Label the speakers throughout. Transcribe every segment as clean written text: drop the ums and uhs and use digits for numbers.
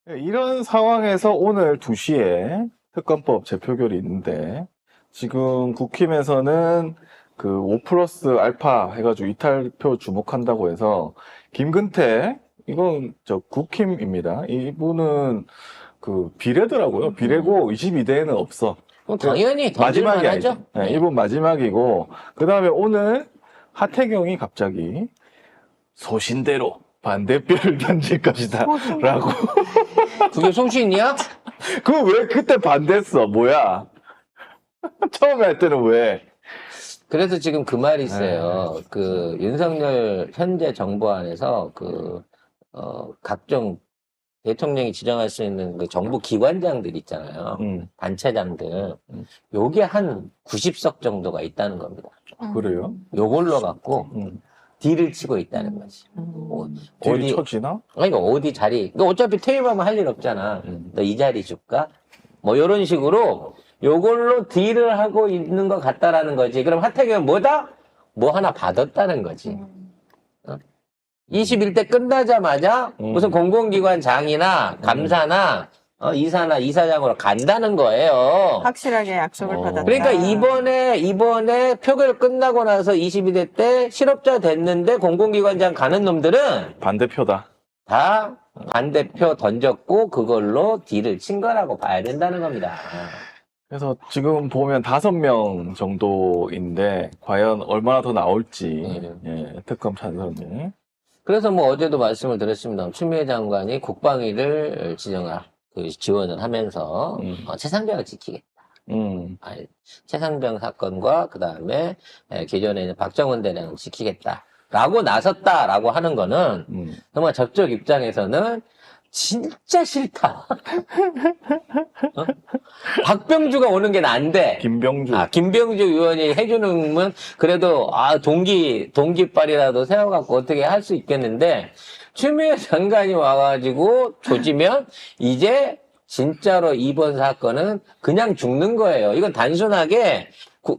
Speaker 1: 이런 상황에서 오늘 2시에 특검법 재표결이 있는데, 지금 국힘에서는 그 5 플러스 알파 해가지고 이탈표 주목한다고 해서, 김근태, 이건 국힘입니다. 이분은 그 비례더라고요. 비례고 22대에는 없어.
Speaker 2: 당연히
Speaker 1: 마지막이
Speaker 2: 던질만하죠.
Speaker 1: 아니죠. 네, 이분 마지막이고, 그 다음에 오늘 하태경이 갑자기 소신대로 반대표를 던질 것이다. 라고.
Speaker 2: 그게 소신이야?
Speaker 1: 그거 왜 그때 반대했어? 뭐야? 처음에 할 때는 왜?
Speaker 2: 그래서 지금 그 말이 있어요. 그 윤석열 현재 정부 안에서 각종 대통령이 지정할 수 있는 그 정부 기관장들 있잖아요. 단체장들. 요게 한 90석 정도가 있다는 겁니다.
Speaker 1: 그래요?
Speaker 2: 요걸로 갖고 딜을 치고 있다는 거지.
Speaker 1: 딜이 쳐지나?
Speaker 2: 그러니까 어디 자리, 그러니까 어차피 퇴임하면 할 일 없잖아. 너 이 자리 줄까? 뭐 이런 식으로 요걸로 딜을 하고 있는 것 같다라는 거지. 그럼 하태경은 뭐다? 뭐 하나 받았다는 거지. 21대 끝나자마자 무슨 공공기관장이나 감사나 이사나 이사장으로 간다는 거예요.
Speaker 3: 확실하게 약속을 받았다.
Speaker 2: 그러니까 이번에 표결 끝나고 나서 22대 때 실업자 됐는데 공공기관장 가는 놈들은
Speaker 1: 반대표다.
Speaker 2: 다 반대표 던졌고 그걸로 딜을 친 거라고 봐야 된다는 겁니다.
Speaker 1: 그래서 지금 보면 5명 정도인데, 과연 얼마나 더 나올지, 특검 찬성이.
Speaker 2: 그래서 뭐 어제도 말씀을 드렸습니다. 추미애 장관이 국방위를 지원을 하면서 최상병을 지키겠다. 최상병 사건과 그 다음에 기존에 있는 박정훈 대령을 지키겠다라고 나섰다라고 하는 거는 정말 저쪽 입장에서는 진짜 싫다. 박병주가 오는 게 난데. 김병주 의원이 해주는 건 그래도 동기빨이라도 세워갖고 어떻게 할 수 있겠는데 추미애 장관이 와가지고 조지면 이제 진짜로 이번 사건은 그냥 죽는 거예요. 이건 단순하게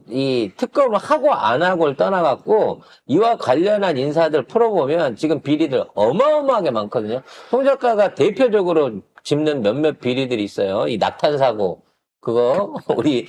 Speaker 2: 이 특검을 하고 안 하고를 떠나갖고 이와 관련한 인사들 풀어보면 지금 비리들 어마어마하게 많거든요. 송 작가가 대표적으로 짚는 몇몇 비리들이 있어요. 이 낙탄 사고 그거 우리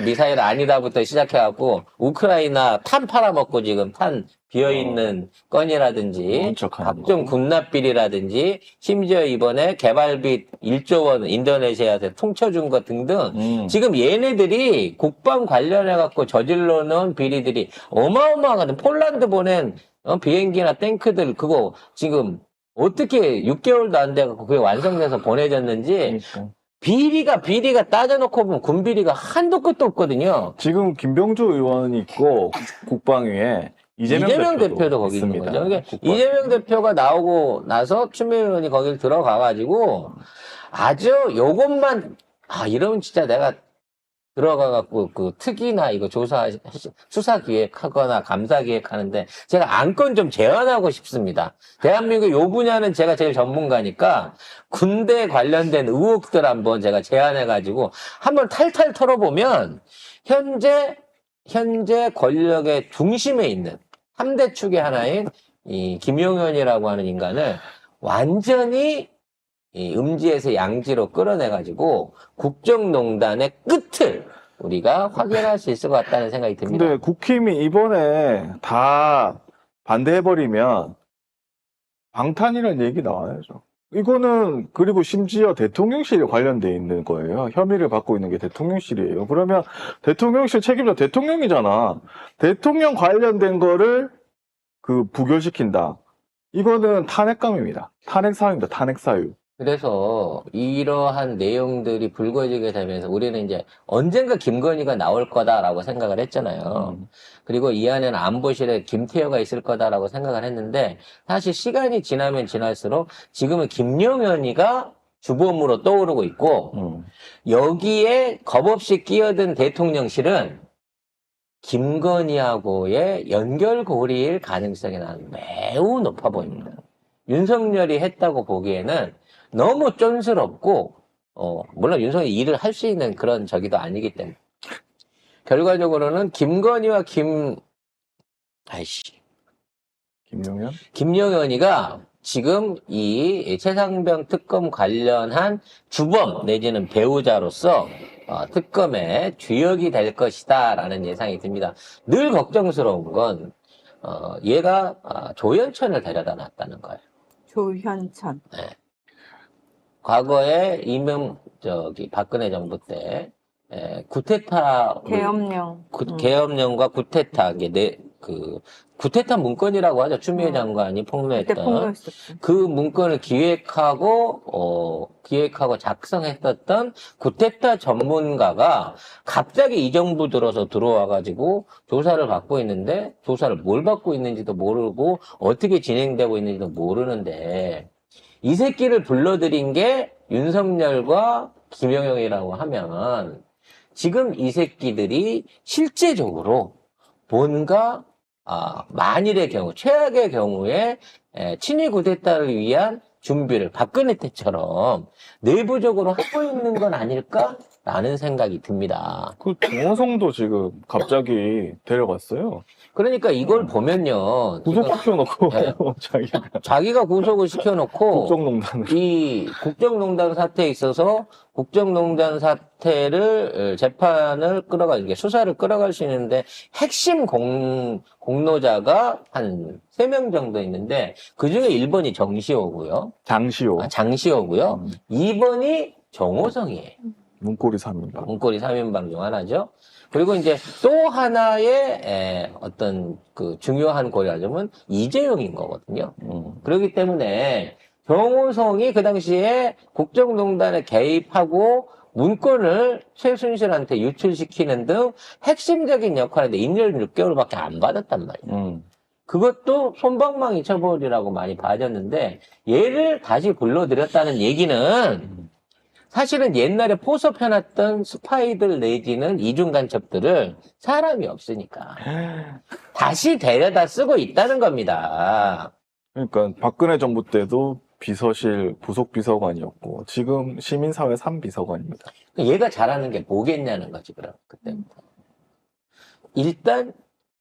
Speaker 2: 미사일 아니다부터 시작해갖고 우크라이나 탄 팔아먹고 지금 탄 비어있는 건이라든지 각종 군납비리라든지 심지어 이번에 개발비 1조 원 인도네시아한테 퉁쳐준 것 등등 지금 얘네들이 국방 관련해갖고 저질러 놓은 비리들이 어마어마하거든. 폴란드 보낸 비행기나 탱크들 그거 지금 어떻게 6개월도 안 돼갖고 그게 완성돼서 보내졌는지 비리가 따져놓고 보면 군비리가 한도 끝도 없거든요.
Speaker 1: 지금 김병주 의원이 있고 국방위에 이재명
Speaker 2: 대표도 거기 있는 거죠. 그러니까 이재명 대표가 나오고 나서 추미애 의원이 거길 들어가가지고 아주 요것만 이러면 진짜 내가 들어가갖고 그 특위나 이거 수사 기획하거나 감사 기획하는데 제가 안건 좀 제안하고 싶습니다. 대한민국 요 분야는 제가 제일 전문가니까 군대 관련된 의혹들 한번 제가 제안해가지고 한번 탈탈 털어보면 현재 권력의 중심에 있는 3대 축의 하나인 이 김용현이라고 하는 인간을 완전히 이 음지에서 양지로 끌어내가지고 국정농단의 끝을 우리가 확인할 수 있을 것 같다는 생각이 듭니다.
Speaker 1: 근데 국힘이 이번에 다 반대해버리면 방탄이라는 얘기 나와야죠. 이거는 그리고 심지어 대통령실에 관련돼 있는 거예요. 혐의를 받고 있는 게 대통령실이에요. 그러면 대통령실 책임자 대통령이잖아. 대통령 관련된 거를 부결시킨다. 이거는 탄핵감입니다. 탄핵사유입니다. 탄핵사유.
Speaker 2: 그래서 이러한 내용들이 불거지게 되면서 우리는 이제 언젠가 김건희가 나올 거다라고 생각을 했잖아요. 그리고 이 안에는 안보실에 김태효가 있을 거다라고 생각을 했는데 사실 시간이 지나면 지날수록 지금은 김용현이가 주범으로 떠오르고 있고 여기에 겁없이 끼어든 대통령실은 김건희하고의 연결고리일 가능성이 나는 매우 높아 보입니다. 윤석열이 했다고 보기에는 너무 쫀스럽고, 물론 윤석열이 일을 할 수 있는 그런 저기도 아니기 때문에. 결과적으로는 김건희와 김용현이가 지금 이 최상병 특검 관련한 주범 내지는 배우자로서 특검의 주역이 될 것이다라는 예상이 듭니다. 늘 걱정스러운 건 얘가 조현천을 데려다 놨다는 거예요.
Speaker 3: 조현천.
Speaker 2: 네. 과거에 박근혜 정부 때 구테타
Speaker 3: 계엄령.
Speaker 2: 계엄령과 구테타 구테타 문건이라고 하죠. 추미애 장관이
Speaker 3: 그때
Speaker 2: 폭로했던
Speaker 3: 폭로했었죠.
Speaker 2: 그 문건을 기획하고 작성했었던 구테타 전문가가 갑자기 이 정부 들어서 들어와가지고 조사를 받고 있는데 조사를 뭘 받고 있는지도 모르고 어떻게 진행되고 있는지도 모르는데 이 새끼를 불러들인 게 윤석열과 김영영이라고 하면 지금 이 새끼들이 실제적으로 뭔가 만일의 경우, 최악의 경우에 친위 구데타를 위한 준비를 박근혜 때처럼 내부적으로 하고 있는 건 아닐까라는 생각이 듭니다.
Speaker 1: 그 정호성도 지금 갑자기 데려갔어요.
Speaker 2: 그러니까 이걸 보면요.
Speaker 1: 구속시켜놓고
Speaker 2: 네.
Speaker 1: 자기가
Speaker 2: 구속을 시켜놓고
Speaker 1: 국정농단을.
Speaker 2: 이 국정농단 사태에 있어서 국정농단 사태를 재판을 수사를 끌어갈 수 있는데 핵심 공로자가 한 3명 정도 있는데 그중에 1번이 정시호고요.
Speaker 1: 장시호.
Speaker 2: 장시호고요. 2번이 정호성이에요.
Speaker 1: 문고리 3인방.
Speaker 2: 문고리 3인방 중 하나죠. 그리고 이제 또 하나의 어떤 그 중요한 고려하자면 이재용인 거거든요. 그렇기 때문에 정호성이 그 당시에 국정농단에 개입하고 문건을 최순실한테 유출시키는 등 핵심적인 역할인데 2년 6개월밖에 안 받았단 말이에요. 그것도 솜방망이 처벌이라고 많이 봐졌는데 얘를 다시 불러들였다는 얘기는 사실은 옛날에 포섭해놨던 스파이들 내지는 이중간첩들을 사람이 없으니까 다시 데려다 쓰고 있다는 겁니다.
Speaker 1: 그러니까 박근혜 정부 때도 비서실 부속비서관이었고 지금 시민사회 3비서관입니다.
Speaker 2: 얘가 잘하는 게 뭐겠냐는 거지, 그럼 그때부터.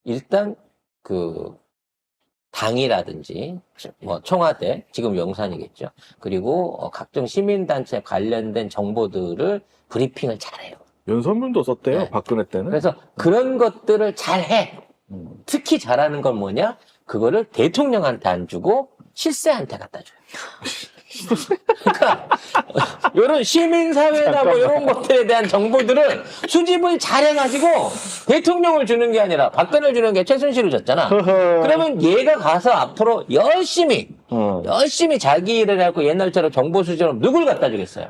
Speaker 2: 일단 그 당이라든지 뭐 청와대, 지금 용산이겠죠. 그리고 각종 시민단체 관련된 정보들을 브리핑을 잘해요.
Speaker 1: 연설문도 썼대요.
Speaker 2: 네.
Speaker 1: 박근혜 때는.
Speaker 2: 그래서 그런 것들을 잘해. 특히 잘하는 건 뭐냐? 그거를 대통령한테 안 주고 실세한테 갖다 줘요. 그러니까 이런 시민사회나 뭐 이런 것들에 대한 정보들을 수집을 잘해가지고 대통령을 주는 게 아니라 박근혜를 주는 게 최순실을 줬잖아. 그러면 얘가 가서 앞으로 열심히 자기 일을 하고 옛날처럼 정보 수집을 누굴 갖다 주겠어요?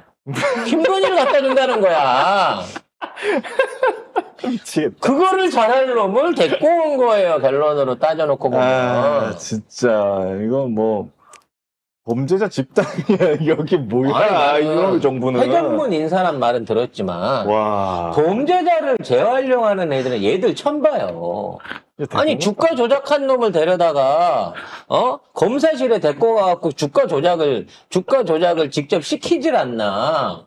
Speaker 2: 김건희를 갖다 준다는 거야.
Speaker 1: 미치겠다.
Speaker 2: 그거를 잘할 놈을 데리고 온 거예요. 결론으로 따져놓고 보면.
Speaker 1: 진짜 이건 뭐 범죄자 집단이야. 여기 뭐야?
Speaker 2: 아니,
Speaker 1: 이런 정부는.
Speaker 2: 회전문 인사란 말은 들었지만
Speaker 1: 와.
Speaker 2: 범죄자를 재활용하는 애들은 얘들 처음 봐요. 아니 주가 조작한 놈을 데려다가 검사실에 데리고 가갖고 주가 조작을 직접 시키질 않나.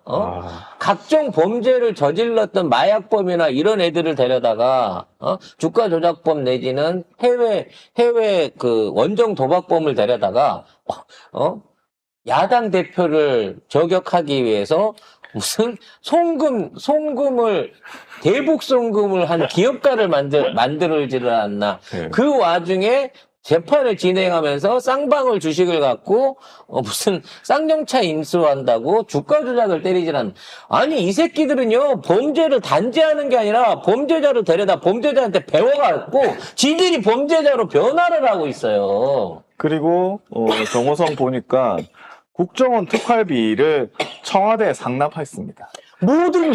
Speaker 2: 각종 범죄를 저질렀던 마약범이나 이런 애들을 데려다가 주가 조작범 내지는 해외 그 원정 도박범을 데려다가 야당 대표를 저격하기 위해서 무슨 대북 송금을 한 기업가를 만들지를 않나.
Speaker 1: 네.
Speaker 2: 그 와중에 재판을 진행하면서 쌍방울 주식을 갖고 무슨 쌍용차 인수한다고 주가 조작을 때리질 않나. 아니 이 새끼들은요 범죄를 단죄하는 게 아니라 범죄자를 데려다 범죄자한테 배워갖고 지들이 범죄자로 변화를 하고 있어요.
Speaker 1: 그리고 정호성 보니까 국정원 특활비를 청와대에 상납했습니다.
Speaker 2: 모든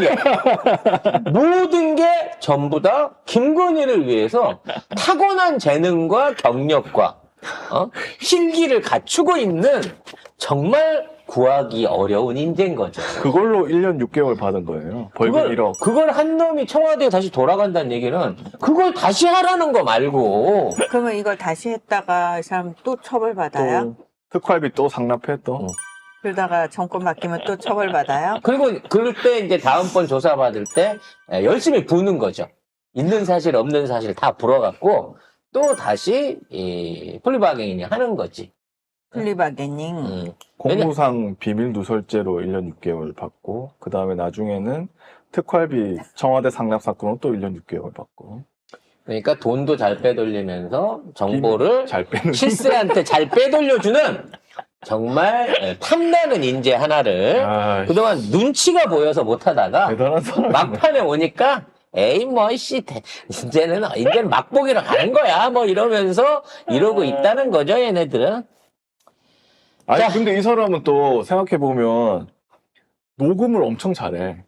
Speaker 2: 게 전부 다 김건희를 위해서 타고난 재능과 경력과 실기를 갖추고 있는 정말 구하기 어려운 인재인 거죠.
Speaker 1: 그걸로 1년 6개월 받은 거예요. 벌금 1억.
Speaker 2: 그걸 한 놈이 청와대에 다시 돌아간다는 얘기는 그걸 다시 하라는 거 말고.
Speaker 3: 그러면 이걸 다시 했다가 이 사람 또 처벌받아요?
Speaker 1: 또 특활비 또 상납해 또.
Speaker 3: 그러다가 정권 바뀌면 또 처벌받아요?
Speaker 2: 그리고 그럴 때 이제 다음번 조사받을 때 열심히 부는 거죠. 있는 사실 없는 사실 다 불어갖고 또 다시 플리바게닝 하는 거지.
Speaker 3: 플리바게닝.
Speaker 1: 공무상 비밀 누설죄로 1년 6개월 받고, 그 다음에 나중에는 특활비 청와대 상납 사건으로 또 1년 6개월 받고.
Speaker 2: 그러니까 돈도 잘 빼돌리면서 정보를
Speaker 1: 잘 빼는.
Speaker 2: 실세한테 잘 빼돌려주는 정말 탐나는 인재 하나를
Speaker 1: 아,
Speaker 2: 그동안 눈치가 보여서 못하다가
Speaker 1: 대단한 사람.
Speaker 2: 막판에 오니까 에이 이제는 막보기로 가는 거야 뭐 이러면서 이러고 있다는 거죠 얘네들은.
Speaker 1: 아니,
Speaker 2: 자.
Speaker 1: 근데 이 사람은 또 생각해보면, 녹음을 엄청 잘해.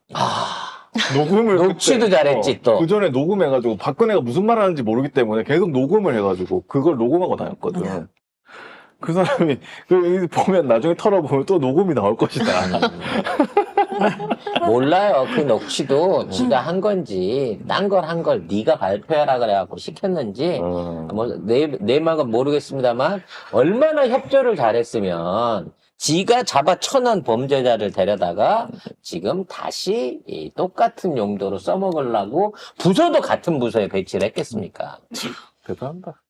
Speaker 1: 녹음을.
Speaker 2: 녹취도 잘했지, 또.
Speaker 1: 그 전에 녹음해가지고, 박근혜가 무슨 말 하는지 모르기 때문에 계속 녹음을 해가지고, 그걸 녹음하고 다녔거든. 그 사람이, 보면 나중에 털어보면 또 녹음이 나올 것이다.
Speaker 2: 몰라요. 그 녹취도 지가 한 건지 딴 걸 한 걸 네가 발표해라 그래갖고 시켰는지 뭐 내 막은 모르겠습니다만 얼마나 협조를 잘했으면 지가 잡아 쳐놓은 범죄자를 데려다가 지금 다시 이 똑같은 용도로 써먹으려고 부서도 같은 부서에 배치를 했겠습니까?
Speaker 1: 대단하다.